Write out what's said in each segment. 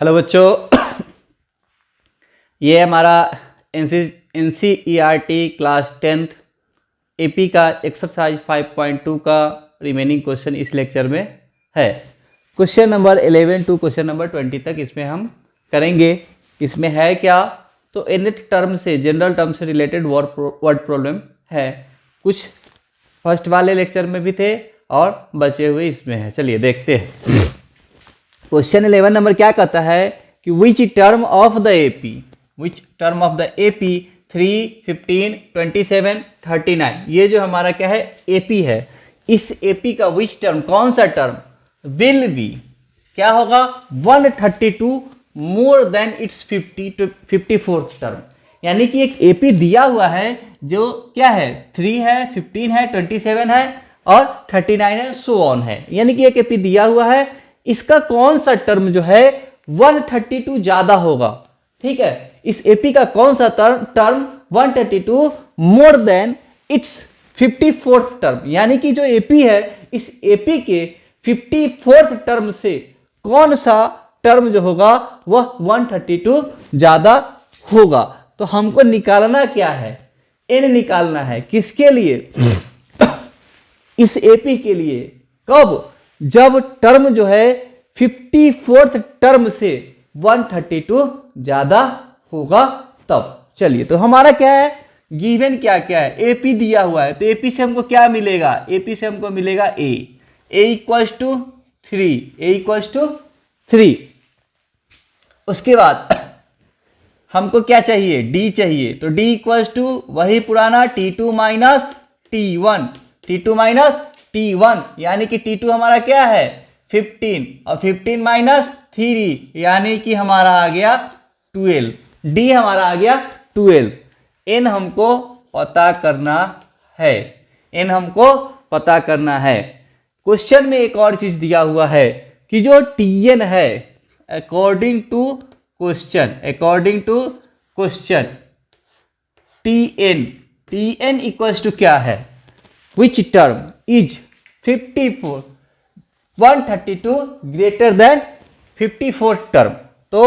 Hello बच्चों, ये हमारा NCERT क्लास 10th AP का एक्सरसाइज 5.2 का रिमेनिंग क्वेश्चन इस लेक्चर में है। Question number 11 to question number 20 तक इसमें हम करेंगे। इसमें है क्या, तो इनिट टर्म से, जनरल टर्म से रिलेटेड वर्ड प्रॉब्लम है। कुछ फर्स्ट वाले लेक्चर में भी थे और बचे हुए इसमें है। चलिए देखते हैं। क्वेश्चन 11 नंबर क्या कहता है कि which term of the AP 3, 15, 27, 39, ये जो हमारा क्या है एपी है, इस एपी का विच टर्म, कौन सा टर्म विल बी क्या होगा 132 more than it's 54th term. यानी कि एक एपी दिया हुआ है जो क्या है 3 है, 15 है, 27 है और 39 है, सो ऑन है। यानी कि एक एपी दिया हुआ है, इसका कौन सा टर्म जो है 132 ज्यादा होगा। ठीक है, इस एपी का कौन सा term 132 more than it's 54th term. यानी कि जो एपी है, इस एपी के 54th टर्म से कौन सा टर्म जो होगा वह 132 ज्यादा होगा। तो हमको निकालना क्या है, एन निकालना है। किसके लिए? इस एपी के लिए। कब? जब टर्म जो है 54th टर्म से 132 ज्यादा होगा तब। चलिए, तो हमारा क्या है, गिवन क्या क्या है, एपी दिया हुआ है, तो एपी से हमको क्या मिलेगा, एपी से हमको मिलेगा ए इक्वल्स टू 3। उसके बाद हमको क्या चाहिए, डी चाहिए, तो डी इक्वल्स टू वही पुराना T2 माइनस T1, यानी कि T2 हमारा क्या है 15 और 15 माइनस 3 यानी कि हमारा आ गया 12। डी हमारा आ गया 12। एन हमको पता करना है। क्वेश्चन में एक और चीज दिया हुआ है कि जो टीएन है according to question tn equals to क्या है, which term is 132 greater than 54 term. तो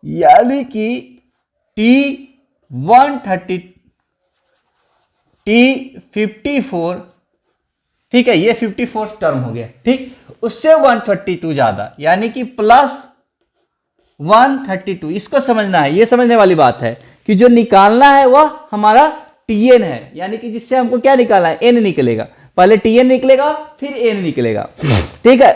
यानी कि T54, ठीक है, ये 54 टर्म हो गया, ठीक, उससे 132 ज्यादा, यानी कि प्लस 132। इसको समझना है, ये समझने वाली बात है कि जो निकालना है वह हमारा टीएन है, यानी कि जिससे हमको क्या निकालना है, एन निकलेगा। पहले टीएन निकलेगा फिर एन निकलेगा, ठीक है।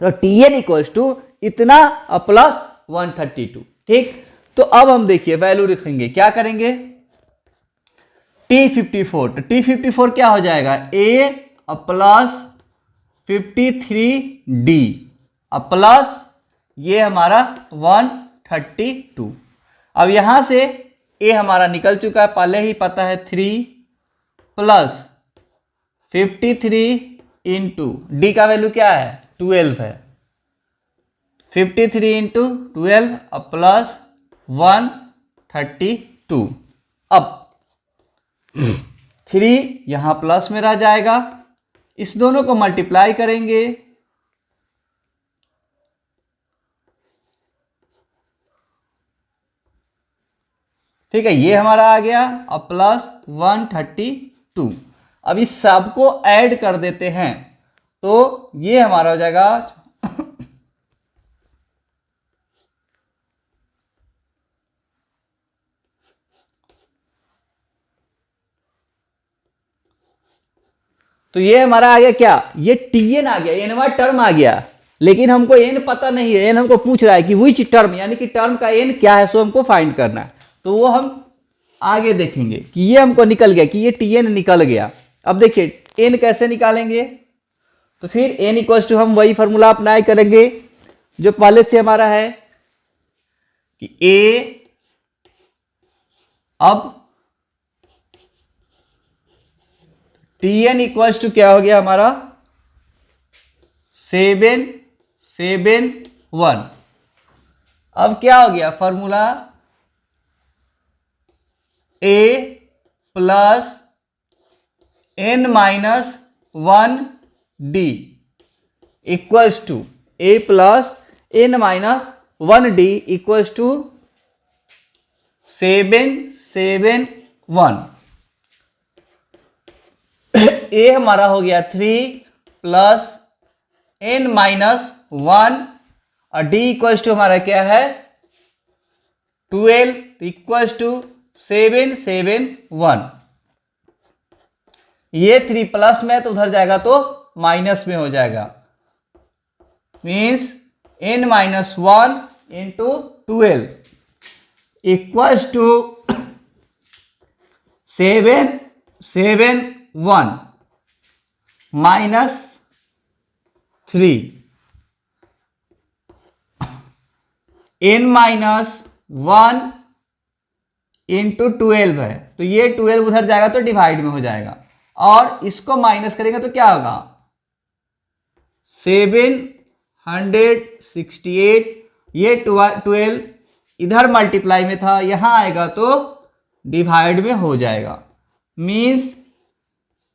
तो टीएन इक्वल्स टू इतना प्लस 132, ठीक। तो अब हम देखिए वैल्यू लिखेंगे, क्या करेंगे, T54, तो T54 क्या हो जाएगा, ए प्लस 53D प्लस ये हमारा 132। अब यहां से ए हमारा निकल चुका है, पहले ही पता है 3 प्लस 53 इंटू डी का वैल्यू क्या है 12 है, 53 इंटू 12 प्लस 132। अब 3 यहां प्लस में रह जाएगा, इस दोनों को मल्टीप्लाई करेंगे, ठीक है, ये हमारा आ गया अब प्लस 132। अब इस सब को ऐड कर देते हैं तो ये हमारा हो जाएगा तो ये हमारा आ गया क्या, ये टीएन आ गया, एनवा टर्म आ गया, लेकिन हमको एन पता नहीं है। एन हमको पूछ रहा है कि विच टर्म, यानी कि टर्म का एन क्या है, सो हमको फाइंड करना है। तो वो हम आगे देखेंगे कि ये हमको निकल गया, कि ये टीएन निकल गया। अब देखिए एन कैसे निकालेंगे, तो फिर एन इक्वल्स टू हम वही फॉर्मूला अप्लाई करेंगे जो पहले से हमारा है कि ए, अब Tn इक्वल्स टू क्या हो गया हमारा 771। अब क्या हो गया formula, a plus n minus 1 d equals to a plus n minus 1d equals to 771। A हमारा हो गया 3 प्लस n माइनस 1 और d इक्वल्स टू हमारा क्या है 12 इक्वल्स टू 771। ये 3 प्लस में तो उधर जाएगा तो माइनस में हो जाएगा, means n minus 1 into 12 equals to 771 minus 3। n minus 1 into 12 है, तो ये 12 उधर जाएगा तो डिवाइड में हो जाएगा, और इसको माइनस करेंगे तो क्या होगा 768। ये 12 इधर मल्टीप्लाई में था, यहां आएगा तो डिवाइड में हो जाएगा, means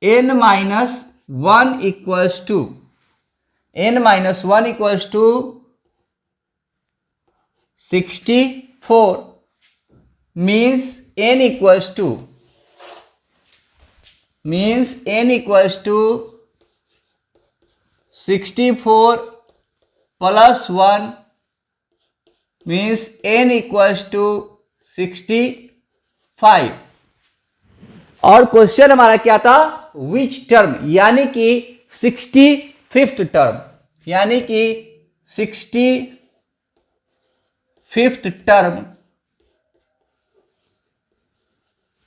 n minus 1 equals to two 64, means n equals to 64 plus 1 means n equals to 65। और क्वेश्चन हमारा क्या था विच टर्म, यानी कि 65th टर्म, यानी कि 65th टर्म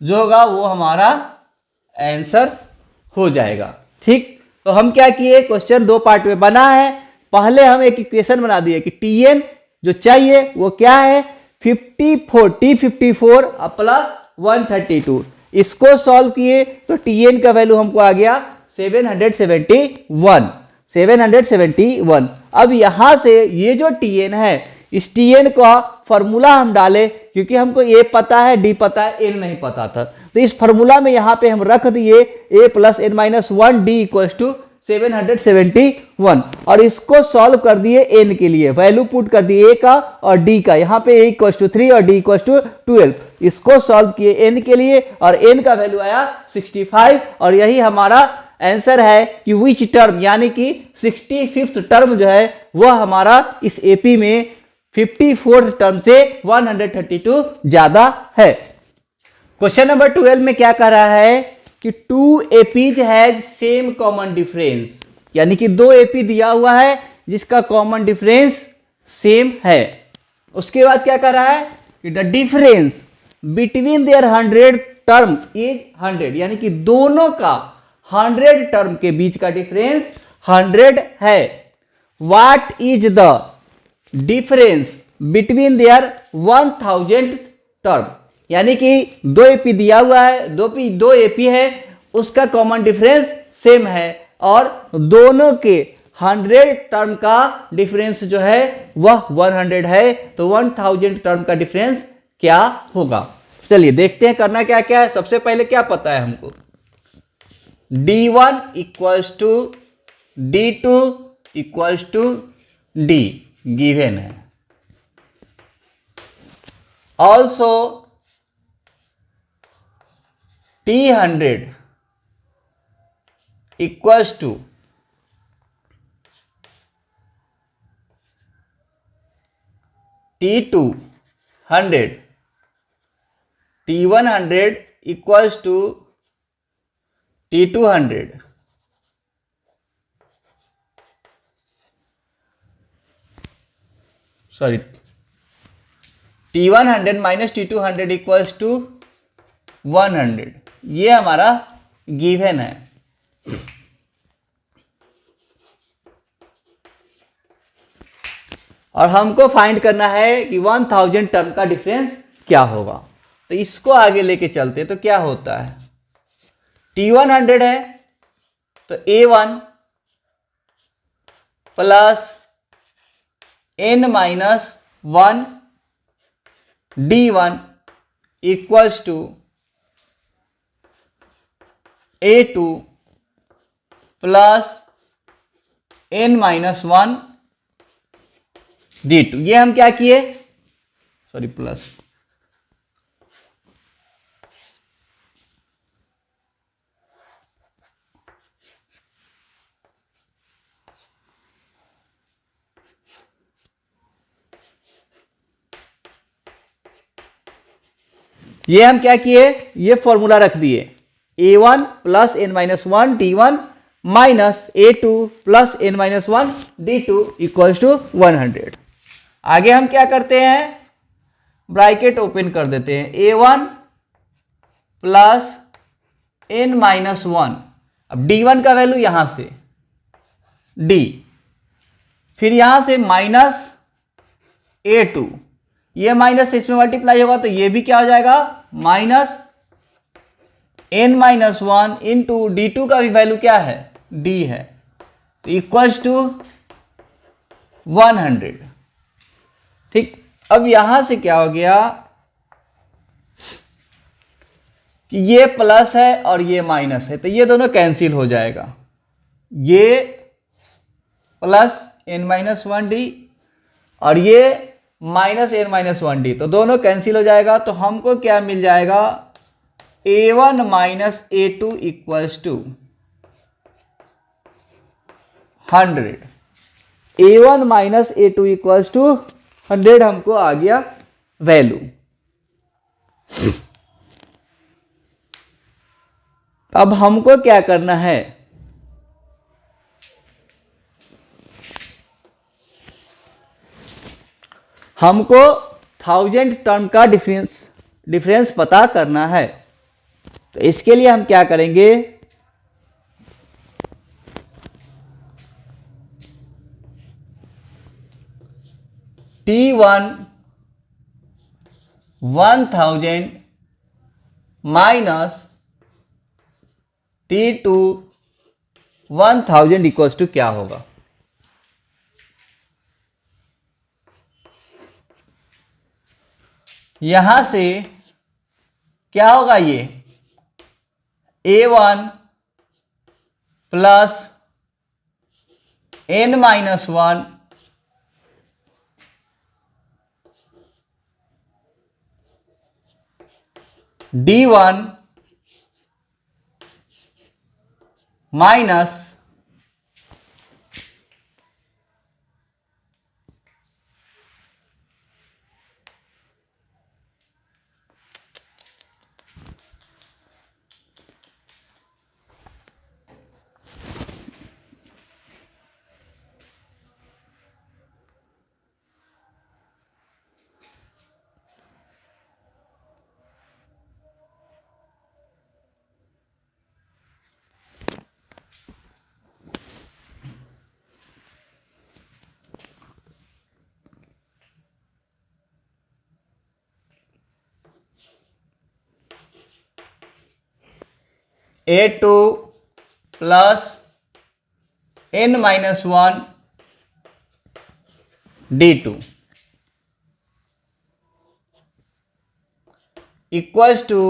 जो होगा वो हमारा आंसर हो जाएगा। ठीक, तो हम क्या किए, क्वेश्चन दो पार्ट में बना है। पहले हम एक इक्वेशन बना दिए कि Tn जो चाहिए वो क्या है 54 T54 प्लस 132। इसको सॉल्व किए तो Tn का वैल्यू हमको आ गया 771। अब यहां से ये जो Tn है इस Tn का फॉर्मूला हम डाले, क्योंकि हमको A पता है D पता है N नहीं पता था, तो इस फॉर्मूला में यहां पे हम रख दिए A plus n minus 1 D equals to 771 और इसको सॉल्व कर दिए n के लिए, वैल्यू पुट कर दिए a का और d का, यहाँ पे a इक्वल्स टू 3 और d इक्वल्स टू 12। इसको सॉल्व किए n के लिए और n का वैल्यू आया 65 और यही हमारा आंसर है कि विच टर्म, यानी कि 65th टर्म जो है वह हमारा इस एपी में 54th टर्म से 132 ज्यादा है। क्वेश्चन नंबर 12 में क्या कह रहा है कि 2 APs has same common difference, यानी कि 2 एपी दिया हुआ है जिसका कॉमन डिफरेंस सेम है। उसके बाद क्या कर रहा है कि the difference between their 100 term is 100, यानी कि दोनों का 100 टर्म के बीच का डिफरेंस 100 है। What is the difference between their 1000 term, यानी कि 2 एपी दिया हुआ है, 2 एपी है, उसका कॉमन डिफरेंस सेम है और दोनों के 100 टर्म का डिफरेंस जो है वह 100 है, तो 1000 टर्म का डिफरेंस क्या होगा। चलिए देखते हैं करना क्या क्या है। सबसे पहले क्या पता है हमको, D1 equals to D2 equals to D given है। Also T100 equals to T200, T100 equals to T200, sorry T100 minus T200 equals to 100, ये हमारा गिवन है। और हमको फाइंड करना है कि 1000 टर्म का डिफरेंस क्या होगा, तो इसको आगे लेके चलते तो क्या होता है, T100 है तो A1 plus n minus 1 D1 equals to A2 plus n minus 1 D2। ये हम क्या किए, सॉरी प्लस, ये हम क्या किए, ये फॉर्मूला रख दिए, A1 plus n minus one D1 minus A2 plus n minus one D2 equals to 100। आगे हम क्या करते हैं, ब्रैकेट ओपन कर देते हैं, A1 plus n minus one, अब D1 का वैल्यू यहां से D, फिर यहां से माइनस A2, ये माइनस इसमें मल्टीप्लाई होगा तो ये भी क्या हो जाएगा, minus n minus one into D2 का भी वैल्यू क्या है, D है, तो इक्वल्स टू 100। ठीक, अब यहां से क्या हो गया कि ये प्लस है और ये माइनस है, तो ये दोनों कैंसिल हो जाएगा, ये plus n minus one D और ये minus n minus one D, तो दोनों कैंसिल हो जाएगा, तो हमको क्या मिल जाएगा, A1 minus A2 equals to 100। A1 minus A2 equals to 100 हमको आ गया वैल्यू। अब हमको क्या करना है, हमको 1000 टर्म का डिफरेंस पता करना है, तो इसके लिए हम क्या करेंगे, T1 1000 minus T2 1000 equals to क्या होगा, यहां से क्या होगा, ये A1 plus n minus one D1 minus A2 plus n minus one D2 equals to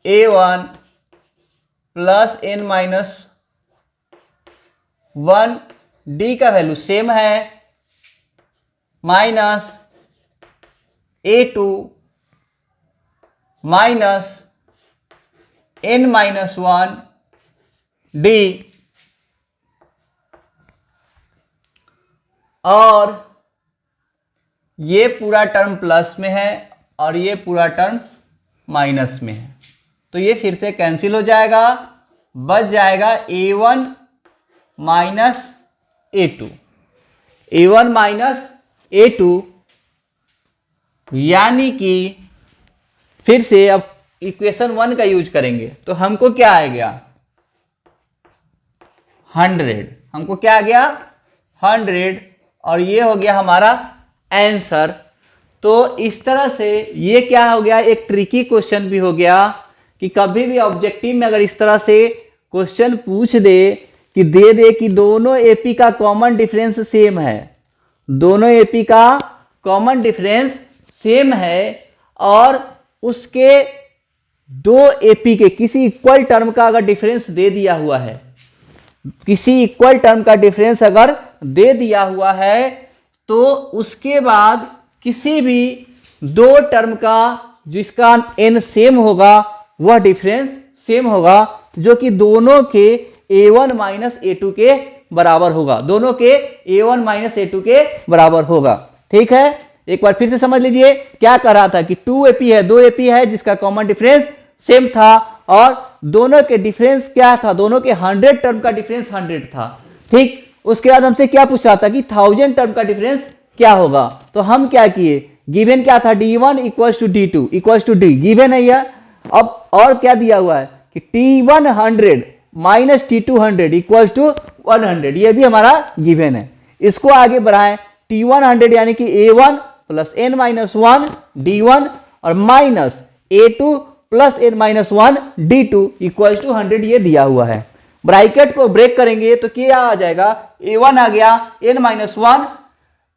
A1 plus n minus one D का वैल्यू सेम है, minus A2 minus n minus one D, और ये पूरा टर्म प्लस में है और ये पूरा टर्म माइनस में है, तो ये फिर से कैंसिल हो जाएगा, बच जाएगा A1 minus A2, A1 minus A2, यानी कि फिर से अब इक्वेशन 1 का यूज करेंगे तो हमको क्या आएगा, 100, हमको क्या आ गया 100, और ये हो गया हमारा आंसर। तो इस तरह से ये क्या हो गया, एक ट्रिकी क्वेश्चन भी हो गया कि कभी भी ऑब्जेक्टिव में अगर इस तरह से क्वेश्चन पूछ दे कि दे दे कि दोनों एपी का कॉमन डिफरेंस सेम है, दोनों एपी का कॉमन डिफरेंस सेम है, और उसके दो एपी के किसी इक्वल टर्म का अगर डिफरेंस दे दिया हुआ है, किसी इक्वल टर्म का डिफरेंस अगर दे दिया हुआ है, तो उसके बाद किसी भी दो टर्म का जिसका n सेम होगा वह डिफरेंस सेम होगा, जो कि दोनों के a1 माइनस a2 के बराबर होगा, दोनों के a1 माइनस a2 के बराबर होगा। ठीक है, एक बार फिर से समझ लीजिए क्या कह रहा था कि 2ap है, 2ap है जिसका कॉमन डिफरेंस सेम था और दोनों के डिफरेंस क्या था, दोनों के 100 टर्म का डिफरेंस 100 था। ठीक, उसके बाद हमसे क्या पूछ रहा था कि 1000 टर्म का डिफरेंस क्या होगा, तो हम क्या किए, गिवन क्या था d1 equals to d2 equals to d, given है यह। अब और क्या दिया हुआ है कि t1 100 minus t2 100 equals to 100, ये भी हमारा गिवन है। इसको आगे बढ़ाएं, t1 100 यानी कि a1 plus n minus 1 d1 और minus a2 plus n minus 1 d2 equal to 100, ये दिया हुआ है। ब्रैकेट को ब्रेक करेंगे तो क्या आ जाएगा, a1 आ गया n माइनस 1,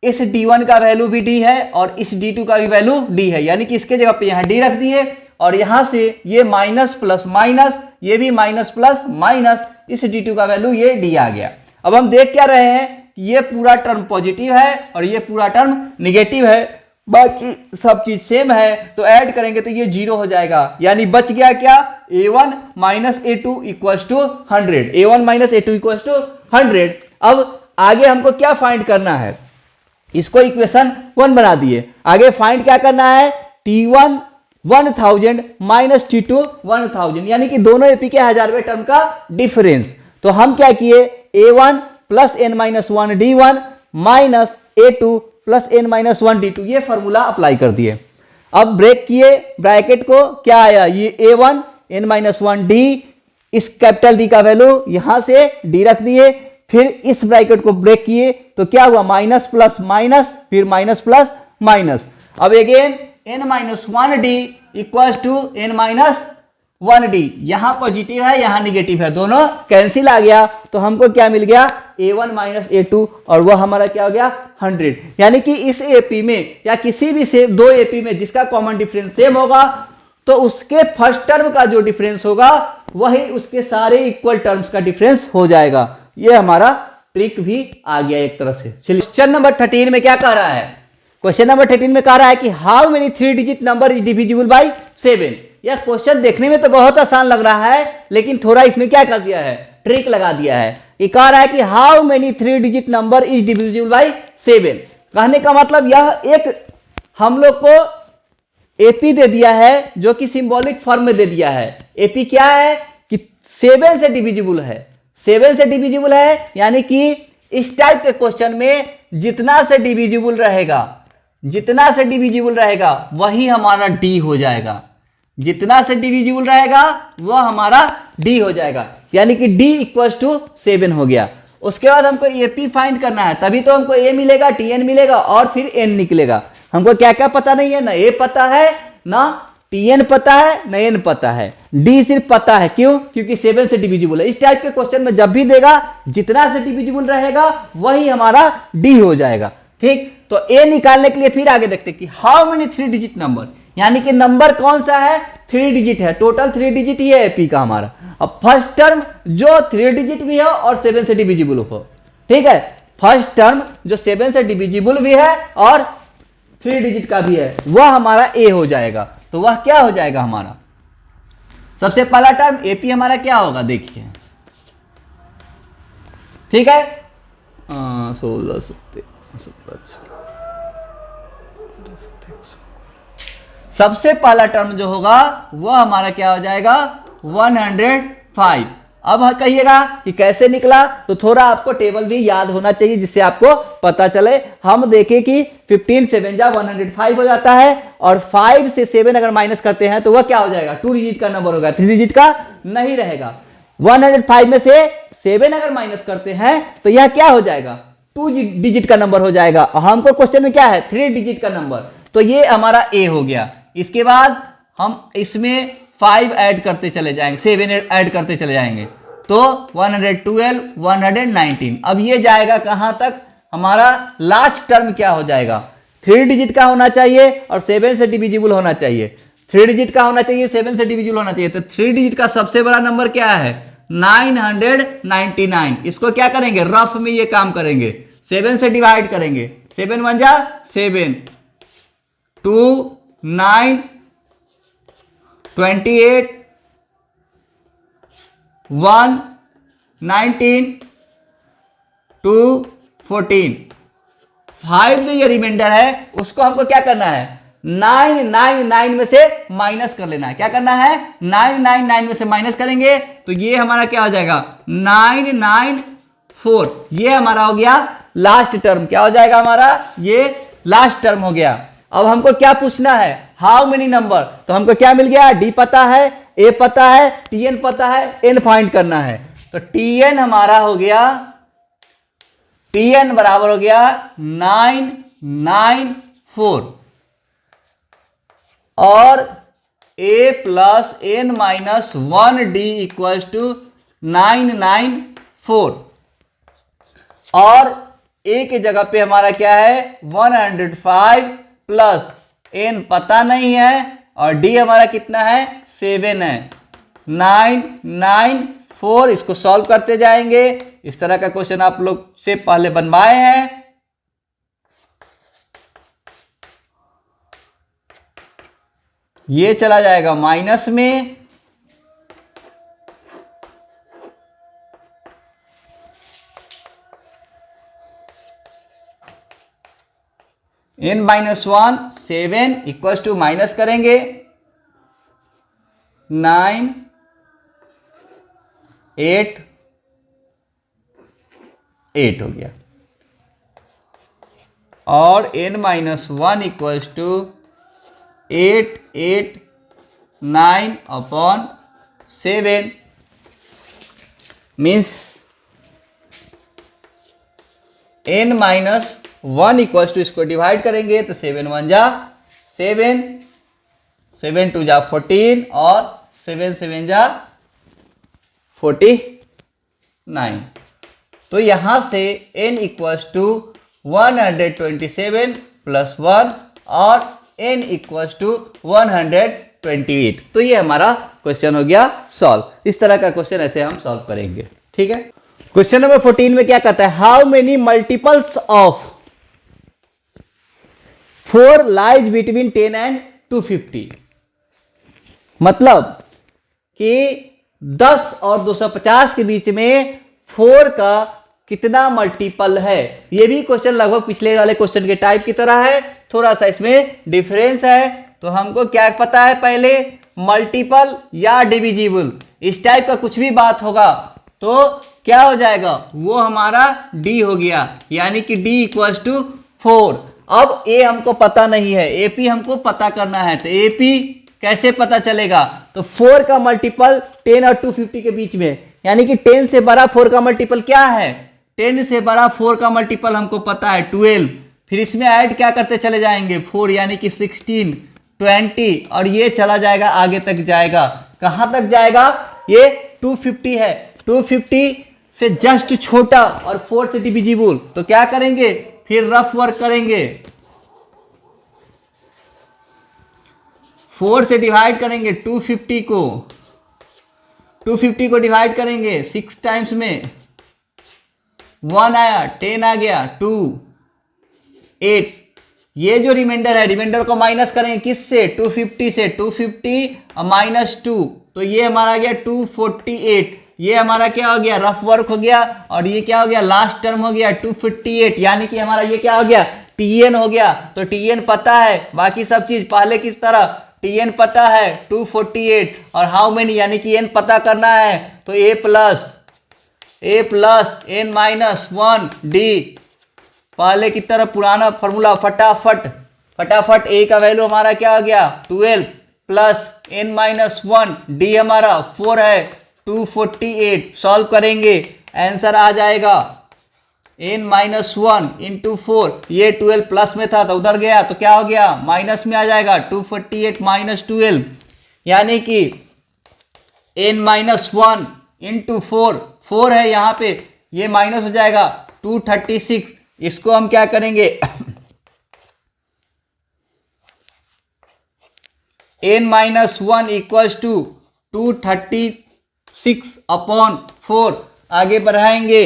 इस d1 का वैल्यू भी d है और इस d2 का भी वैल्यू d है, यानी कि इसके जगह पे यहाँ d रख दिए और यहां से ये माइनस प्लस माइनस, ये भी माइनस प्लस माइनस, इस d2 का वैल्यू ये d आ गया। अब हम देख क्या रहे हैं कि ये पूरा टर्म पॉजिटिव है और ये पूरा टर्म निगेटिव है, बाकी सब चीज सेम है, तो ऐड करेंगे तो ये 0 हो जाएगा, यानी बच गया क्या, a1 minus a2 equals to 100, a1 minus a2 equals to 100। अब आगे हमको क्या फाइंड करना है, इसको इक्वेशन 1 बना दिए, आगे फाइंड क्या करना है, t1 1000 माइनस t2 1000, यानी कि दोनों एपी के 1000वें टर्म का डिफरेंस। तो हम क्या किए, a1 plus n minus 1 d1 minus a2 plus n minus 1 d2, ये फॉर्मूला अप्लाई कर दिए। अब ब्रेक किए, ब्रैकेट को क्या आया, ये a1 n माइनस 1 d, इस कैपिटल D का वैल्यू यहां से d रख दिए, फिर इस ब्रैकेट को ब्रेक किए तो क्या हुआ, माइनस प्लस माइनस, फिर माइनस प्लस माइनस। अब again n minus 1 d equals to n minus 1 d, यहां पॉजिटिव है यहां निगेटिव है, दोनों कैंसिल आ गया, तो हमको क्या मिल गया, a1 माइनस a2 और वह हमारा क्या हो गया 100। यानी कि इस एपी में या किसी भी से दो एपी में जिसका कॉमन डिफरेंस सेम होगा तो उसके फर्स्ट टर्म का जो डिफरेंस होगा वही उसके सारे इक्वल टर्म्स का डिफरेंस हो जाएगा। ये हमारा ट्रिक भी आ गया एक तरह से। चलिए क्वेश्चन नंबर 13 में क्या कह रहा है, क्वेश्चन नंबर 13 में कह रहा है कि how many 3 digit number is divisible by 7। यह क्वेश्चन देखने में तो बहुत आसान लग रहा है, लेकिन थोड़ा इसमें क्या कर दिया है, ट्रिक लगा दिया है। ये कह रहा है कि how many 3 digit number is divisible by 7। कहने का मतलब यह एक हम लोग को एपी दे दिया है जो कि सिंबॉलिक फॉर्म में दे दिया है। एपी क्या है कि 7 से डिविजिबल है, 7 से डिविजिबल है, यानी कि इस टाइप के क्वेश्चन में जितना से डिविजिबल रहेगा, जितना से डिविजिबल रहेगा वही हमारा डी हो जाएगा, जितना से डिविजिबल रहेगा वह हमारा डी हो जाएगा, यानी कि डी इक्वल्स टू 7 हो गया। उसके बाद हमको एपी फाइंड करना है, तभी तो हमको ए मिलेगा, टीएन मिलेगा और फिर एन निकलेगा। हमको क्या क्या पता नहीं है, ना ए पता है, ना टीएन पता है, ना एन पता है, डी सिर्फ पता है। क्यों? क्योंकि 7 से डिविजिबल है। इस टाइप के क्वेश्चन में जब भी देगा जितना से डिविजिबल रहेगा वही हमारा डी हो जाएगा। ठीक, तो ए निकालने के लिए फिर आगे देखते हैं कि हाउ मेनी 3 डिजिट नंबर, यानी कि नंबर कौन सा है, 3 डिजिट है, टोटल 3 डिजिट ही है एपी का हमारा। अब फर्स्ट टर्म जो 3 डिजिट भी है और 7 से डिविजिबल हो, ठीक है, फर्स्ट टर्म जो 7 से डिविजिबल भी है और 3 डिजिट का भी है वह हमारा ए हो जाएगा। तो वह क्या हो जाएगा हमारा, सबसे पहला टर्म एपी हमारा क्या होगा, देखिए, ठीक है, 16 सबसे पहला टर्म जो होगा वह हमारा क्या हो जाएगा 105। अब कहिएगा कि कैसे निकला, तो थोड़ा आपको टेबल भी याद होना चाहिए जिससे आपको पता चले। हम देखें कि 15 7 जा 105 हो जाता है और 5 से 7 अगर माइनस करते हैं तो वह क्या हो जाएगा, 2 डिजिट का नंबर होगा, 3 डिजिट का नहीं रहेगा। 105 में से 7 अगर माइनस करते हैं तो यह क्या हो जाएगा, 2 डिजिट का नंबर हो जाएगा। हमको क्वेश्चन में क्या है, 3 डिजिट का नंबर, तो ये हमारा ए हो गया। इसके बाद हम इसमें 5 ऐड करते चले जाएंगे, 7 ऐड करते चले जाएंगे, तो 112 119। अब ये जाएगा कहां तक, हमारा लास्ट टर्म क्या हो जाएगा, 3 डिजिट का होना चाहिए और 7 से डिविजिबल होना चाहिए, 3 डिजिट का होना चाहिए, 7 से डिविजिबल होना चाहिए। तो 3 डिजिट का सबसे बड़ा नंबर क्या है, 999। इसको क्या करेंगे, रफ में ये काम करेंगे, 7 से डिवाइड करेंगे, 7 1 जा 7, 2 9 28, 1 19, 2 14, 5 जो ये रिमाइंडर है उसको हमको क्या करना है 999 में से माइनस कर लेना है। क्या करना है 999 में से माइनस करेंगे तो ये हमारा क्या हो जाएगा 994। ये हमारा हो गया लास्ट टर्म। क्या हो जाएगा हमारा ये लास्ट टर्म हो गया। अब हमको क्या पूछना है हाउ मेनी नंबर। तो हमको क्या मिल गया डी पता है, ए पता है, टीएन पता है, एन फाइंड करना है। तो टीएन हमारा हो गया टीएन बराबर हो गया 994 और a plus n minus 1d equal to 994 और a की जगह पे हमारा क्या है 105 प्लस n पता नहीं है और d हमारा कितना है 7 है 994। इसको सॉल्व करते जाएंगे। इस तरह का क्वेश्चन आप लोग से पहले बनवाए हैं। ये चला जाएगा माइनस में, n minus 1 7 equal to minus करेंगे 9 8 8 हो गया और n minus 1 equal to 8 8 9 upon 7 means n minus 1 equal to इसको डिवाइड करेंगे तो 7 1 जा 7, 7 2 जा 14 और 7 7 जा 49। तो यहां से n इक्वल टू 127 प्लस 1 और n इक्वल टू 128। तो ये हमारा क्वेश्चन हो गया सॉल्व। इस तरह का क्वेश्चन ऐसे हम सॉल्व करेंगे। ठीक है। क्वेश्चन नंबर 14 में क्या कहता है how many multiples of 4 lies between 10 and 250। मतलब कि 10 और 250 के बीच में 4 का कितना मल्टीपल है। ये भी क्वेश्चन लगभग पिछले वाले क्वेश्चन के टाइप की तरह है, थोड़ा सा इसमें डिफरेंस है। तो हमको क्या पता है पहले मल्टीपल या डिविजिबल इस टाइप का कुछ भी बात होगा तो क्या हो जाएगा वो हमारा d हो गया, यानी कि d इक्वल्स टू 4। अब a हमको पता नहीं है, ap हमको पता करना है। तो ap कैसे पता चलेगा तो 4 का मल्टीपल 10 और 250 के बीच में, यानी कि 10 से बड़ा 4 का मल्टीपल क्या है 10 से बड़ा 4 का मल्टीपल हमको पता है 12। फिर इसमें ऐड क्या करते चले जाएंगे 4 यानी कि 16 20 और ये चला जाएगा आगे तक जाएगा। कहां तक जाएगा ये 250 है, 250 से जस्ट छोटा और 4 से डिविजिबल। तो क्या करेंगे फिर रफ वर्क करेंगे, 4 से डिवाइड करेंगे 250 को डिवाइड करेंगे 6 टाइम्स में 1 आया 10 आ गया 2 8। ये जो रिमाइंडर है रिमाइंडर को माइनस करेंगे किससे 250 से, 250 माइनस 2 तो ये हमारा आ गया 248। ये हमारा क्या हो गया रफ वर्क हो गया और ये क्या हो गया लास्ट टर्म हो गया 258, यानी कि हमारा ये क्या हो गया टीएन हो गया। तो टीएन पता है, बाकी सब चीज पहले की तरह टीएन पता है 248 और हाउ मेनी यानी कि एन पता करना है। तो ए प्लस एन माइनस 1 डी, पहले की तरह पुराना फॉर्मूला फटाफट ए का वैल्यू हमारा क्या हो गया 12 प्लस एन माइनस 1 डी हमारा 4 है 248। सॉल्व करेंगे आंसर आ जाएगा n माइनस 1 इंटू 4, ये 12 प्लस में था तो उधर गया तो क्या हो गया माइनस में आ जाएगा 248 माइनस 12, यानी कि n माइनस 1 इंटू 4 है यहाँ पे, ये माइनस हो जाएगा 236। इसको हम क्या करेंगे n minus 1 equals to 236 upon 4 आगे बढ़ाएंगे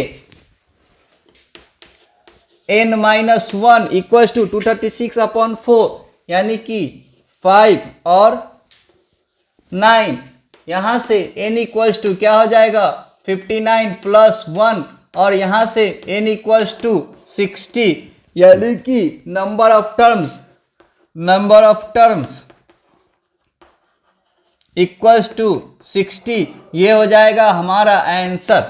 n माइनस 1 इक्वल टू 236/4, यानी कि 5 और 9। यहां से n इक्वल्स टू क्या हो जाएगा 59 प्लस 1, और यहां से n इक्वल्स टू 60, यानी कि number of terms equals to 60। ये हो जाएगा हमारा आंसर।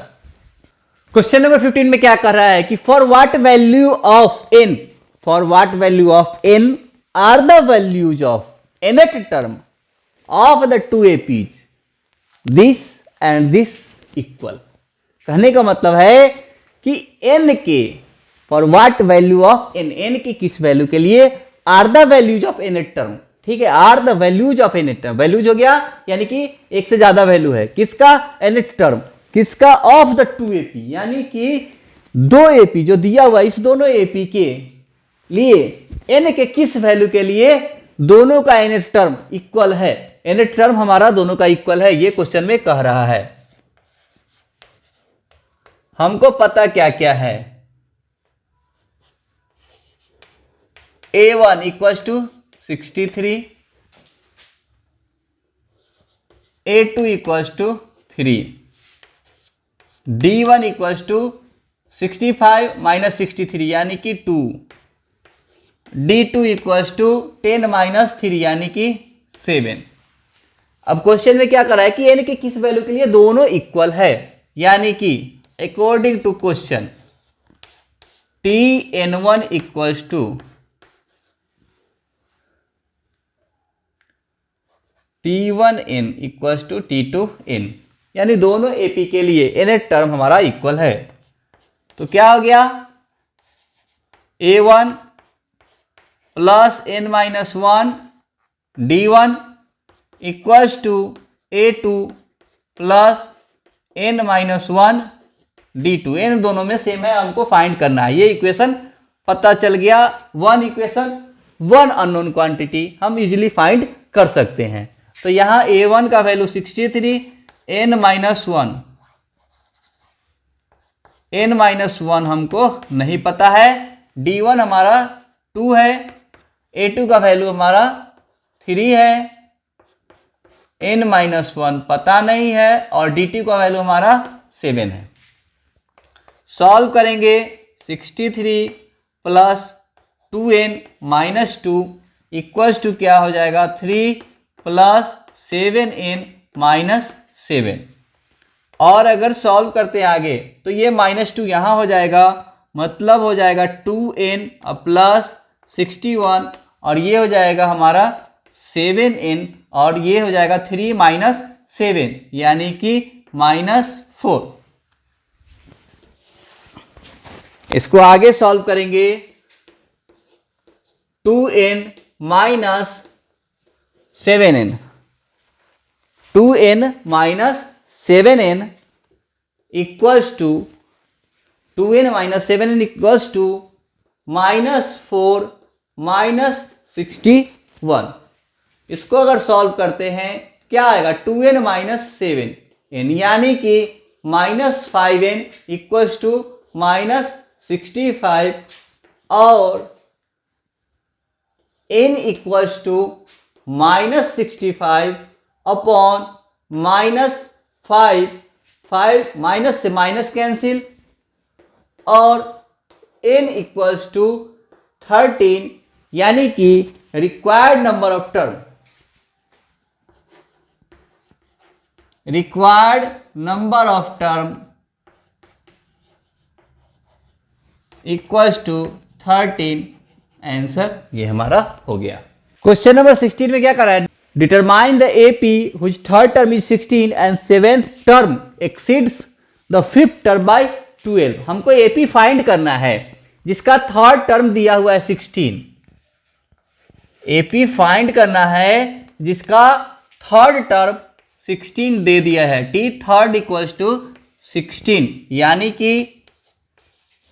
क्वेश्चन नंबर 15 में क्या कर रहा है कि for what value of n are the values of nth term of the two APs this and this equal. कहने का मतलब है कि n के for what value of n की किस वैल्यू के लिए are the values of nth term, ठीक है, are the values of nth term, values हो गया यानी कि एक से ज्यादा वैल्यू है किसका nth टर्म, किसका ऑफ द टू एपी, यानी कि दो एपी जो दिया हुआ इस दोनों एपी के लिए n के किस वैल्यू के लिए दोनों का nth टर्म इक्वल है, nth टर्म हमारा दोनों का इक्वल है, ये क्वेश्चन में कह रहा है। हमको पता क्या क्या है, a1 equals to 63, a2 equals to 3, d1 equals to 65 minus 63 यानी कि 2, d2 इक्वल्स टू 10 माइनस 3 यानी कि 7। अब क्वेश्चन में क्या कर रहा है कि n के किस वैल्यू के लिए दोनों इक्वल है, यानी कि according to question tn1 equals to t1n equals to t2n, यानी दोनों एपी के लिए nth टर्म हमारा इक्वल है। तो क्या हो गया a1 plus n minus 1 d1 equals to a2 plus n minus 1 d2, n दोनों में सेम है, हमको फाइंड करना है। ये इक्वेशन पता चल गया, one equation one unknown quantity हम इजीली फाइंड कर सकते हैं। तो यहां a1 का वैल्यू 63, n माइनस 1 हमको नहीं पता है, d1 हमारा 2 है, a2 का वैल्यू हमारा 3 है, n माइनस 1 पता नहीं है, और dt का वैल्यू हमारा 7 है। सॉल्व करेंगे 63 plus 2n minus 2 equals to क्या हो जाएगा 3 प्लस 7n माइनस 7। और अगर सॉल्व करते हैं आगे तो ये -2 यहां हो जाएगा, मतलब हो जाएगा 2n प्लस 61, और ये हो जाएगा हमारा 7n, और ये हो जाएगा 3 माइनस 7 यानी कि -4। इसको आगे सॉल्व करेंगे 2n minus 7n, 2n minus 7n equals to 2n minus 7n equals to -4 minus 61। इसको अगर सॉल्व करते हैं क्या आएगा 2n माइनस 7n यानी कि -5n इक्वल्स टू -65, और n equals to -65 upon -5, 5 minus से माइनस कैंसिल, और n इक्वल्स टू 13, यानी कि required number of term, equals to 13। Answer ये हमारा हो गया। क्वेश्चन नंबर 16 में क्या कर रहा है, determine the AP which third term is 16 and seventh term exceeds the fifth term by 12। हमको एपी फाइंड करना है जिसका थर्ड टर्म दिया हुआ है 16, एपी फाइंड करना है जिसका थर्ड टर्म 16 दे दिया है, टी थर्ड इक्वल्स टू 16, यानी कि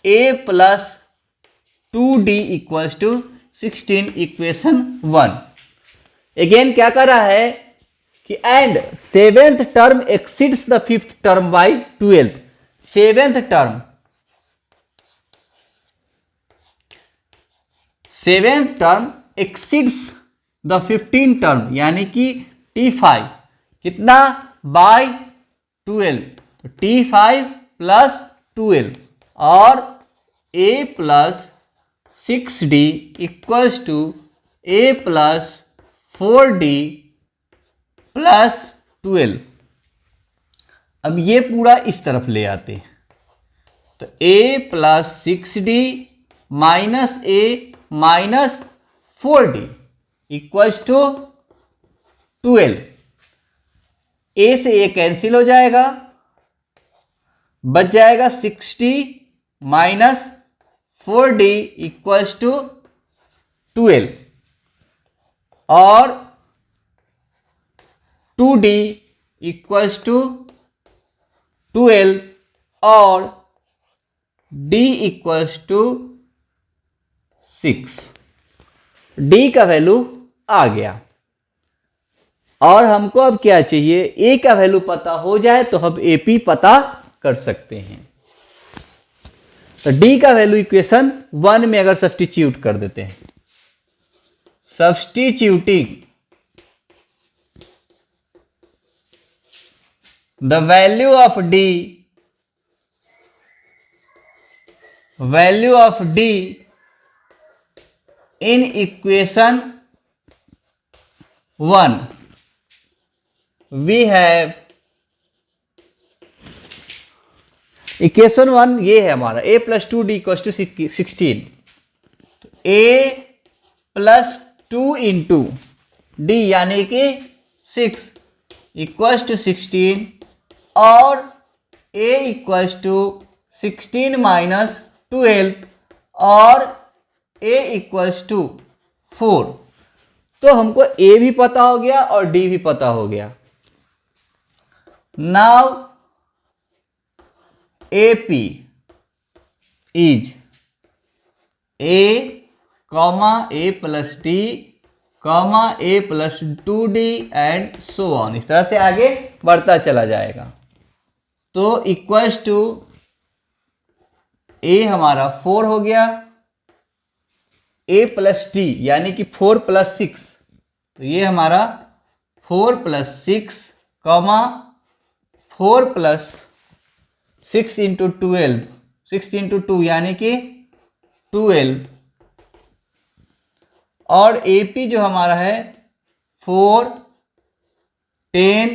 a plus 2d equals to 16, equation 1। Again क्या कर रहा है कि and seventh term exceeds the fifth term by 12। Seventh term 7th term exceeds the 15 term, यानी कि T5 कितना बाय 12, तो T5 प्लस 12 और A plus 6D equals to A plus 4D plus 12। अब ये पूरा इस तरफ ले आते हैं, तो A plus 6D minus A minus 4D equals to 12। A से A कैंसिल हो जाएगा, बच जाएगा 6D minus 4D equals to 12 और 2D इक्वल्स टू 12 और D इक्वल्स टू 6। D का वैल्यू आ गया और हमको अब क्या चाहिए, A का वैल्यू पता हो जाए तो हम AP पता कर सकते हैं। तो D का वैल्यू इक्वेशन 1 में अगर सब्स्टिट्यूट कर देते हैं, substituting the value of D in equation 1, we have equation 1 ये है हमारा a plus 2D equals to 16, तो a प्लस 2 इंटू D यानी कि 6 इक्वल्स टू 16 और a इक्वल्स टू 16 माइनस 12 और a इक्वल्स टू 4। तो हमको a भी पता हो गया और d भी पता हो गया। Now AP is a comma a plus d comma a plus 2d and so on, इस तरह से आगे बढ़ता चला जाएगा। तो इक्वल्स टू a हमारा 4 हो गया, a प्लस d यानी कि 4 प्लस 6, तो ये हमारा 4 plus 6 comma 4 plus 6 into 12, 6 into 2 यानी कि 12 और AP जो हमारा है 4, 10,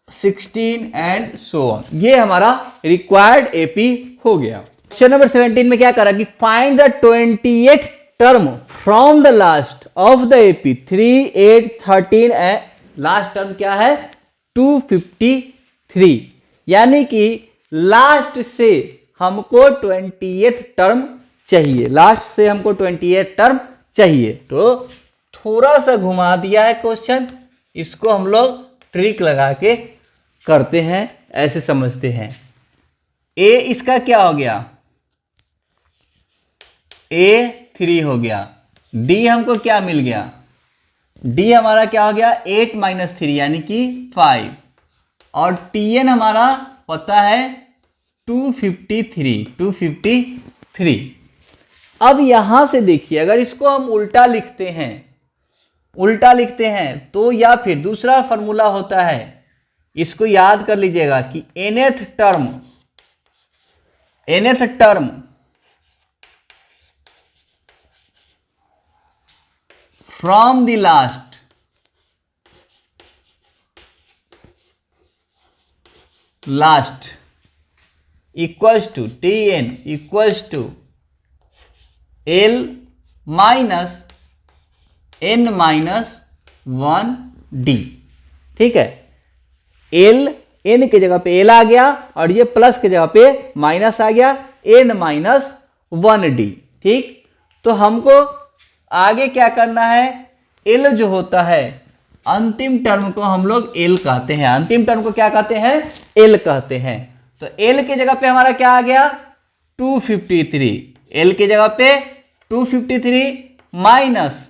16 एंड सो ऑन, ये हमारा रिक्वायर्ड AP हो गया। क्वेश्चन नंबर 17 में क्या करा कि find the 28th term from the last of the AP 3, 8, 13 and last term क्या है 253, यानी कि लास्ट से हमको 28th टर्म चाहिए, लास्ट से हमको 28th टर्म चाहिए। तो थोड़ा सा घुमा दिया है क्वेश्चन, इसको हम लोग ट्रिक लगा के करते हैं, ऐसे समझते हैं। A इसका क्या हो गया, A 3 हो गया, D हमको क्या मिल गया, D हमारा क्या हो गया 8 माइनस 3 यानी कि 5 और Tn हमारा पता है 253। अब यहां से देखिए, अगर इसको हम उल्टा लिखते हैं तो या फिर दूसरा फॉर्मूला होता है, इसको याद कर लीजिएगा कि nth term from the last equals to Tn equals to L minus n minus 1D, ठीक है। L n के जगह पे L आ गया और ये प्लस के जगह पे माइनस आ गया n माइनस 1D, ठीक। तो हमको आगे क्या करना है, L जो होता है अंतिम टर्म को हम लोग L कहते हैं, अंतिम टर्म को क्या कहते हैं L कहते हैं। तो L के जगह पे हमारा क्या आ गया 253, L के जगह पे 253 minus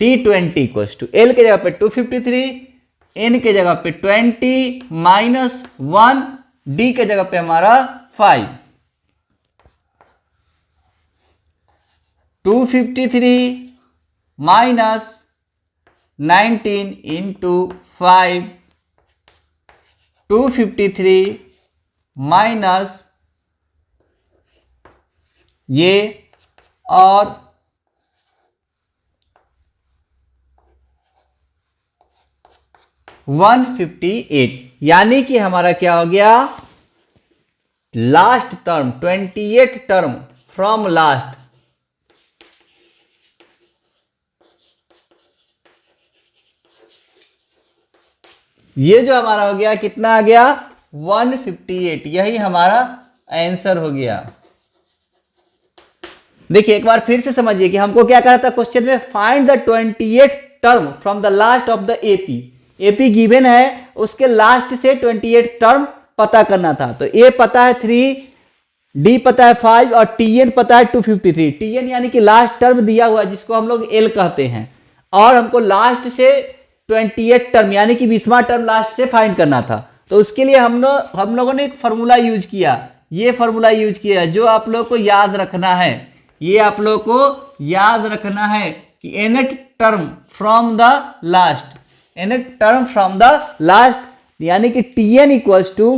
T20 equals to L के जगह पे 253, N के जगह पे 20 माइनस 1 डी के जगह पे हमारा 5, 253 माइनस 19 इंटू 5, 253 माइनस ये और 158, यानी कि हमारा क्या हो गया, last term 28 term from last, ये जो हमारा हो गया कितना आ गया 158, यही हमारा आंसर हो गया। देखिए एक बार फिर से समझिए कि हमको क्या कहा था क्वेश्चन में, find the 28 term from the last of the AP. AP given है, उसके लास्ट से 28 टर्म पता करना था। तो ए पता है 3, डी पता है 5 और टीएन पता है 253। टीएन यानी कि लास्ट टर्म दिया हुआ है जिसको हम लोग एल कहते हैं, और हमको लास्ट से 28 टर्म यानी कि 20वां टर्म लास्ट से फाइंड करना था। तो उसके लिए हम लोगों ने एक फार्मूला यूज किया, ये फार्मूला यूज किया जो आप लोग को याद रखना है, ये आप लोग को याद रखना है कि nth term from the last, nth term from the last यानी कि Tn equals to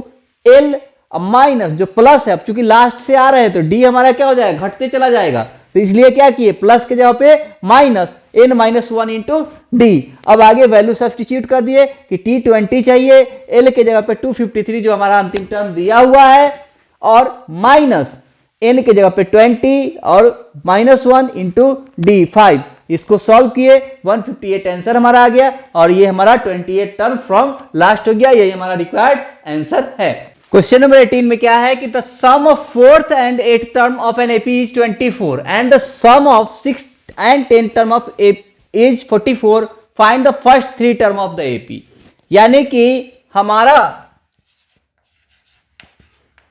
L minus जो प्लस है, अब चूंकि लास्ट से आ रहे हैं तो D हमारा क्या हो जाएगा, घटते चला जाएगा, तो इसलिए क्या किए प्लस के जगह पे minus n minus 1 into D. अब आगे वैल्यू सब्सटीट्यूट कर दिए कि T20 चाहिए, L के जगह पे 253 जो हमारा अंतिम टर्म दिया हुआ है, और माइनस n के जगह पे 20 और माइनस 1 इंटू डी 5। इसको सॉल्व किए 158 आंसर हमारा आ गया, और ये हमारा 28 टर्म फ्रॉम लास्ट हो गया, यही हमारा रिक्वायर्ड आंसर है। क्वेश्चन नंबर 18 में क्या है कि the sum of 4th and 8th term of an AP is 24 and the sum of 6th and 10th term of is 44, find the first 3 term of the AP. यानी कि हमारा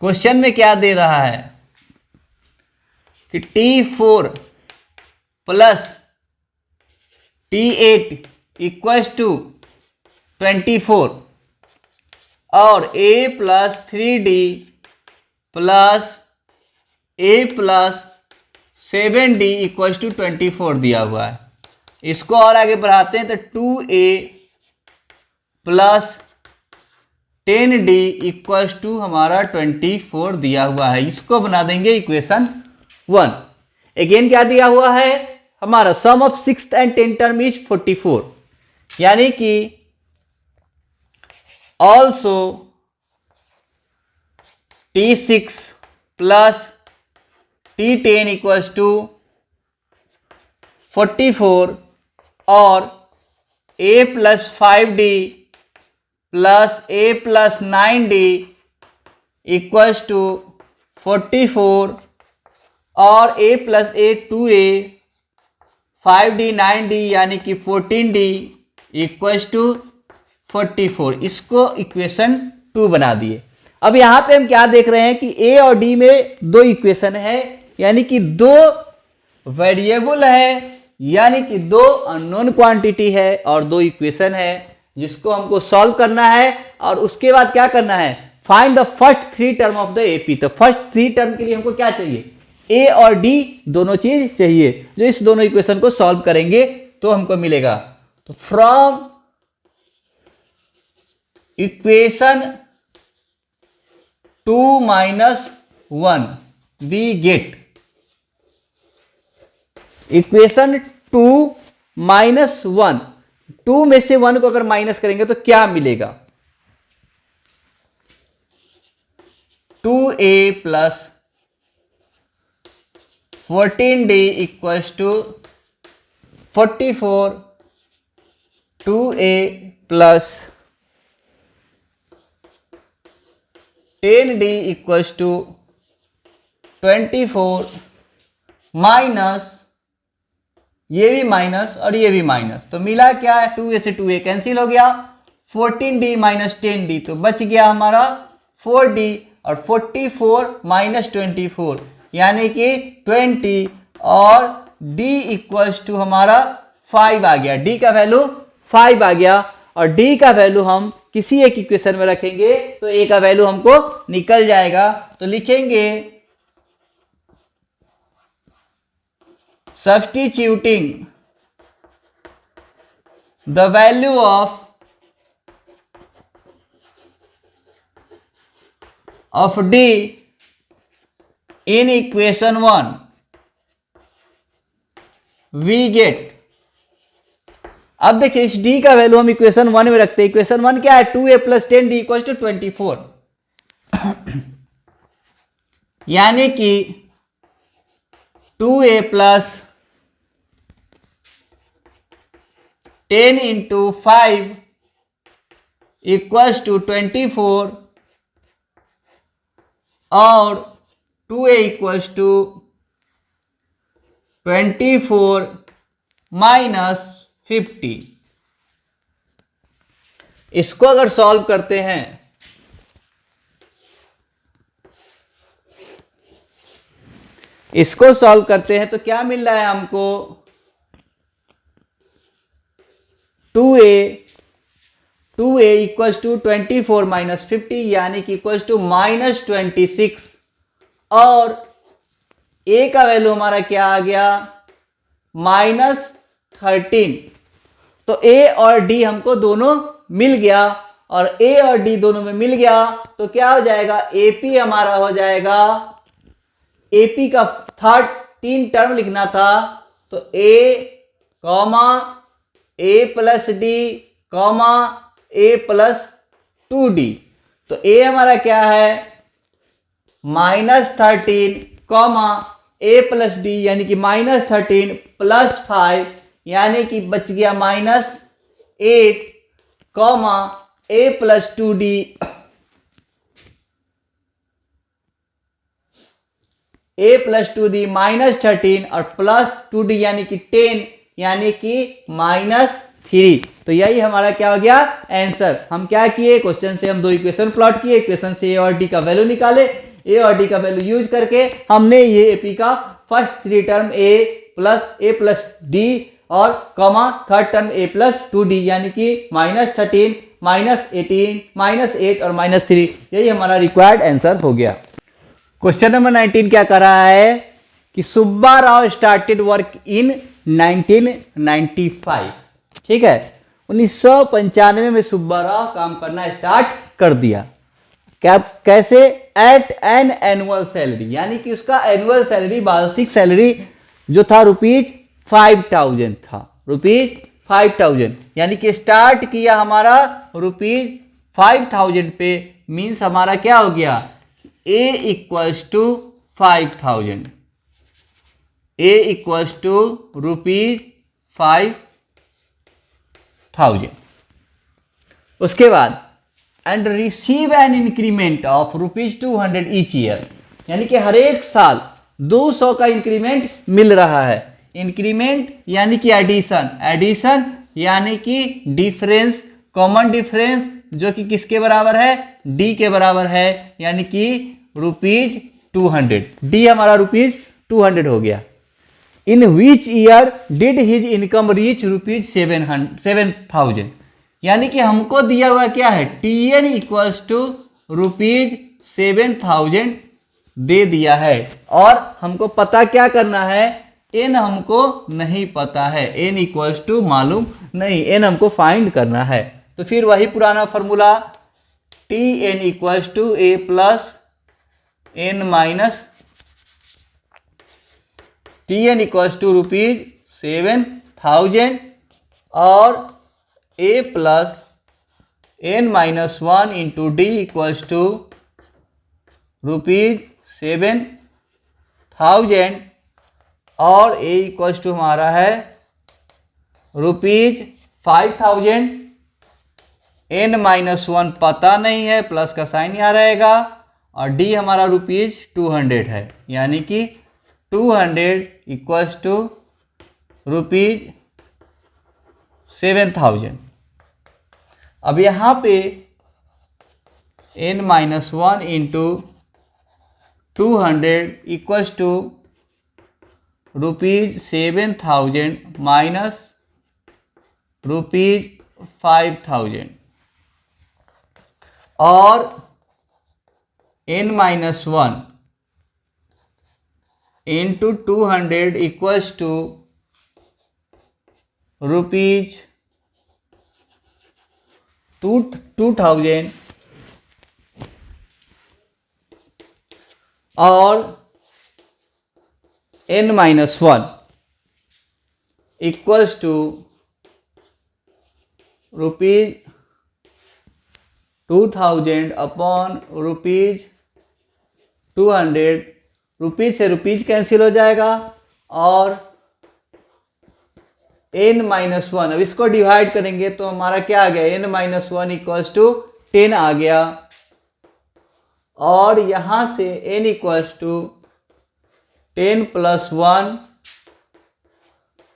question में क्या दे रहा है कि T4 plus T8 equals to 24 और A plus 3D plus A plus 7D equals to 24 दिया हुआ है। इसको और आगे बढ़ाते हैं तो 2A plus 10D equals to हमारा 24 दिया हुआ है। इसको बना देंगे इक्वेशन 1। अगेन क्या दिया हुआ है हमारा, sum of 6th and 10th term is 44, यानी कि also T6 plus T10 equals to 44 और A plus 5D plus A plus 9D equals to 44 और A plus A 2A 5D 9D यानी कि 14D इक्वल्स टू 44। इसको equation 2 बना दिए। अब यहां पे हम क्या देख रहे हैं कि A और D में दो इक्वेशन है, यानी कि दो वेरिएबल है, यानी कि दो अननोन क्वांटिटी है और दो इक्वेशन है जिसको हमको सॉल्व करना है। और उसके बाद क्या करना है, find the first 3 term of the AP. तो फर्स्ट 3 टर्म के लिए हमको क्या चाहिए, ए और डी दोनों चीज चाहिए, जो इस दोनों इक्वेशन को सॉल्व करेंगे तो हमको मिलेगा। तो from equation 2 minus 1 we get, equation 2 minus 1, 2 में से 1 को अगर माइनस करेंगे तो क्या मिलेगा, 2a plus 14d equals to 44, 2a plus 10d equals to 24 minus ये भी माइनस और ये भी माइनस, तो मिला क्या है 2a से 2a कैंसिल हो गया, 14d माइनस 10d तो बच गया हमारा 4d और 44 माइनस 24 यानी कि 20 और d इक्वल्स टू हमारा 5 आ गया, d का वैल्यू 5 आ गया। और डी का वैल्यू हम किसी एक इक्वेशन में रखेंगे तो ए का वैल्यू हमको निकल जाएगा। तो लिखेंगे substituting the value of D in equation 1 we get. अब देखिए इस d का वैल्यू हम इक्वेशन 1 में रखते हैं। इक्वेशन 1 क्या है? 2a + 10d = 24 यानी कि 2a + 10 × 5 = 24 और 2a = 24 - 50। इसको अगर सॉल्व करते हैं तो क्या मिल रहा है हमको? 2a = 24 - 50 यानी कि -26 और a का वैल्यू हमारा क्या आ गया? -13। तो a और d हमको दोनों मिल गया और a और d दोनों में मिल गया तो क्या हो जाएगा? AP हमारा हो जाएगा, AP का थर्ड 3 टर्म लिखना था तो a, a + d, a + 2d। तो a हमारा क्या है? -13, a + d यानी कि -13 + 5 यानी कि बच गया -8, a + 2d -13 और +2d यानी कि 10 यानी कि -3। तो यही हमारा क्या हो गया? आंसर। हम क्या किए? क्वेश्चन से हम 2 इक्वेशन प्लॉट किए, इक्वेशन से a और d का वैल्यू निकाले, a और d का वैल्यू यूज करके हमने ये AP का फर्स्ट 3 टर्म a + d और थर्ड टर्म a + 2d यानी कि -13, -18, -8 और -3, यही हमारा रिक्वायर्ड आंसर हो गया। क्वेश्चन नंबर 19 क्या कर रहा है कि Subba Rao started work in 1995। ठीक है, 1995 में सुब्बा राव काम करना स्टार्ट कर दिया। क्या? कैसे? एट एन एनुअल सैलरी यानी कि उसका एनुअल सैलरी, वार्षिक सैलरी जो था ₹5000 था, ₹5000 यानी कि स्टार्ट किया हमारा ₹5000 पे। मीन्स हमारा क्या हो गया? A = 5000, A = ₹5000। उसके बाद and receive an increment of ₹200 each year यानी कि हर एक साल 200 का इंक्रीमेंट मिल रहा है। इंक्रीमेंट यानी कि एडिशन यानी कि डिफरेंस, कॉमन डिफरेंस जो कि किसके बराबर है? डी के बराबर है यानी कि ₹200। डी हमारा ₹200 हो गया। In which year did his income reach ₹7000 यानी कि हमको दिया हुआ क्या है? TN = ₹7000 दे दिया है और हमको पता क्या करना है? N हमको नहीं पता है, N = मालूम नहीं, N हमको फाइंड करना है। तो फिर वही पुराना formula TN = A + N - TN = ₹7000 और A + N - 1 × D = ₹7000 और A = हमारा है ₹5000। N - 1 पता नहीं है, प्लस का साइन यहाँ रहेगा और D हमारा ₹200 है यानी कि 200 = ₹7000। अब यहाँ पे N - 1 × 200 = ₹7000 - 5000 और n-1 into 200 equals to rupees 2000 और n-1 equals to rupees 2000 upon rupees 200। Rupees से रुपीज कैंसिल हो जाएगा और n-1, अब इसको डिवाइड करेंगे तो हमारा क्या आ गया, n-1 इक्वल्स टू 10 आ गया और यहां से n इक्वल्स टू 10 + 1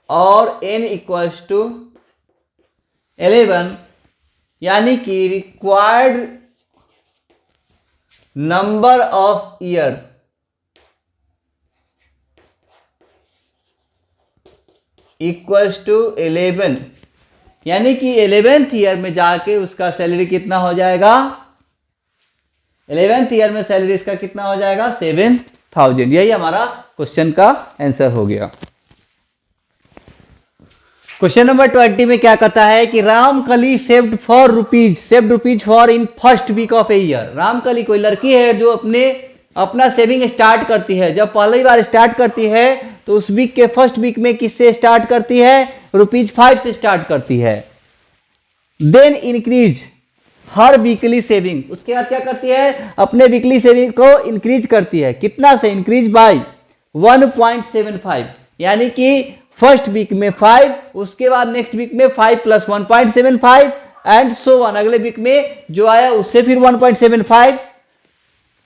और n इक्वल्स टू 11, यानी कि required number of year equals to 11, यानी कि 11th ईयर में जाके उसका सैलरी कितना हो जाएगा, 11th ईयर में सैलरी इसका कितना हो जाएगा, 7000। यही हमारा क्वेश्चन का आंसर हो गया। क्वेश्चन नंबर 20 में क्या कहता है कि Ramkali saved rupees for in first week of a year. Ramkali कोई लड़की है जो अपना सेविंग स्टार्ट करती है। जब पहली बार स्टार्ट करती है तो उस वीक के फर्स्ट वीक में किससे स्टार्ट करती है, ₹5 से स्टार्ट करती है। देन इंक्रीज हर वीकली सेविंग, उसके बाद क्या करती है, अपने वीकली सेविंग को इंक्रीज करती है। कितना से, इंक्रीज बाय 1.75, यानी कि फर्स्ट वीक में 5, उसके बाद नेक्स्ट वीक में 5 + 1.75 एंड सो ऑन, अगले वीक में जो आया उससे फिर 1.75।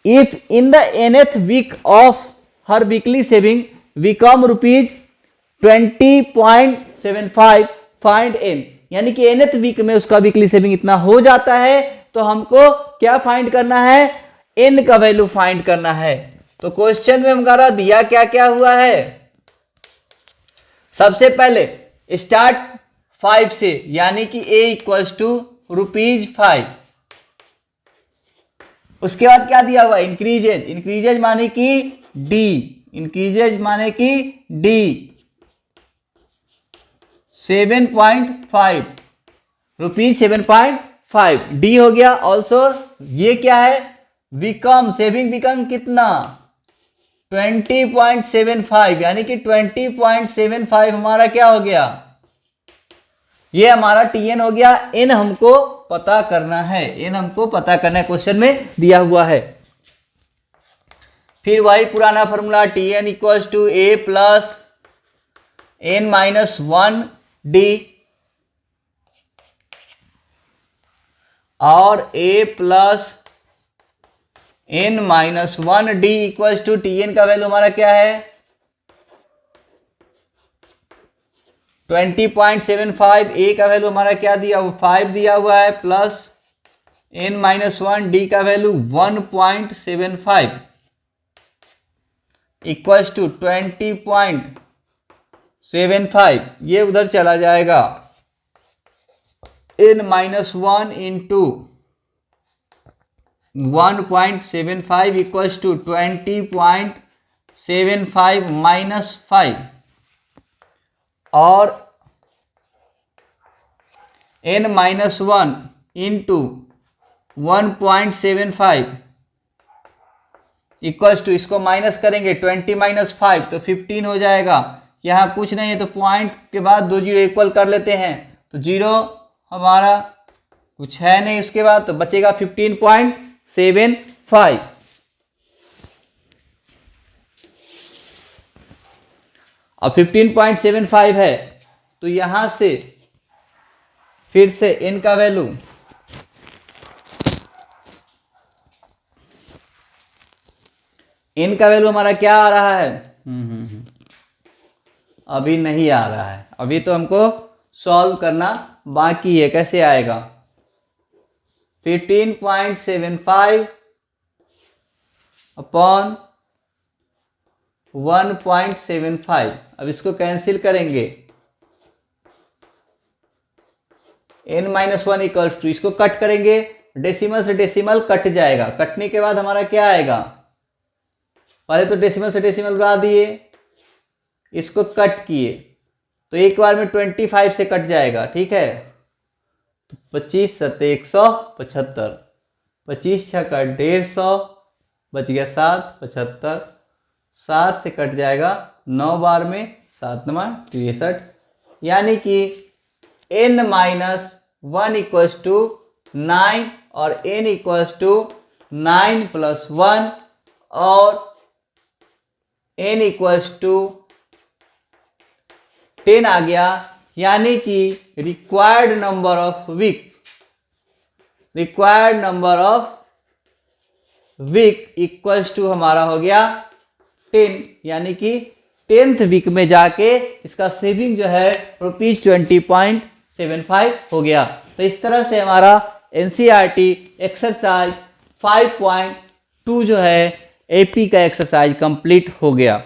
If in the nth week of her weekly saving become ₹20.75 find n, यानी कि nth वीक में उसका वीकली सेविंग इतना हो जाता है तो हमको क्या फाइंड करना है, n का वैल्यू फाइंड करना है। तो क्वेश्चन में हमारा दिया क्या क्या हुआ है, सबसे पहले स्टार्ट 5 से, यानी कि a इक्वल्स टू ₹5। उसके बाद क्या दिया हुआ, इंक्रीजेज माने कि d, इंक्रीजेज माने कि d 7.5, ₹7.5 d हो गया। ऑल्सो ये क्या है, बिकम, सेविंग बिकम कितना 20.75, यानी कि 20.75 हमारा क्या हो गया, ये हमारा tn हो गया। n हमको पता करना है, क्वेश्चन में दिया हुआ है। फिर वही पुराना formula tn equals to a + n-1 d और a + n-1 d equals to tn का वैल्यू हमारा क्या है 20.75, a का वैल्यू हमारा क्या दिया हुआ 5 दिया हुआ है, प्लस n-1 d का वैल्यू 1.75 इक्वल्स टू 20.75, ये उधर चला जाएगा। n-1 into 1.75 equals to 20.75 minus 5 और n-1 इंटू 1.75 इक्वल्स टू, इसको माइनस करेंगे 20 - 5 तो 15 हो जाएगा। यहाँ कुछ नहीं है तो पॉइंट के बाद 2 जीरो इक्वल कर लेते हैं, तो जीरो हमारा कुछ है नहीं, उसके बाद तो बचेगा 15.75। अब 15.75 है तो यहां से फिर से n का वैल्यू हमारा क्या आ रहा है, अभी नहीं आ रहा है, अभी तो हमको सॉल्व करना बाकी है। कैसे आएगा 15.75 अपॉन 1.75, अब इसको कैंसिल करेंगे, n-1 इक्वल्स टू, इसको कट करेंगे, डेसिमल से डेसिमल कट जाएगा, कटने के बाद हमारा क्या आएगा, पहले तो डेसिमल से डेसिमल उड़ा दिए, इसको कट किए तो एक बार में 25 से कट जाएगा, ठीक है, तो 25 सत्ते 175, 25 छक्का 150, बच गया 7, 75, 7 से कट जाएगा 9 बार में, 7 9 63, यानी कि n-1 इक्वल्स टू 9 और n इक्वल्स टू 9 + 1 और n इक्वल्स टू 10 आ गया, यानी कि required number of week equals to हमारा हो गया 10, यानी कि 10th वीक में जाके इसका सेविंग जो है ₹20.75 हो गया। तो इस तरह से हमारा NCERT एक्सरसाइज 5.2 जो है AP का एक्सरसाइज कंप्लीट हो गया।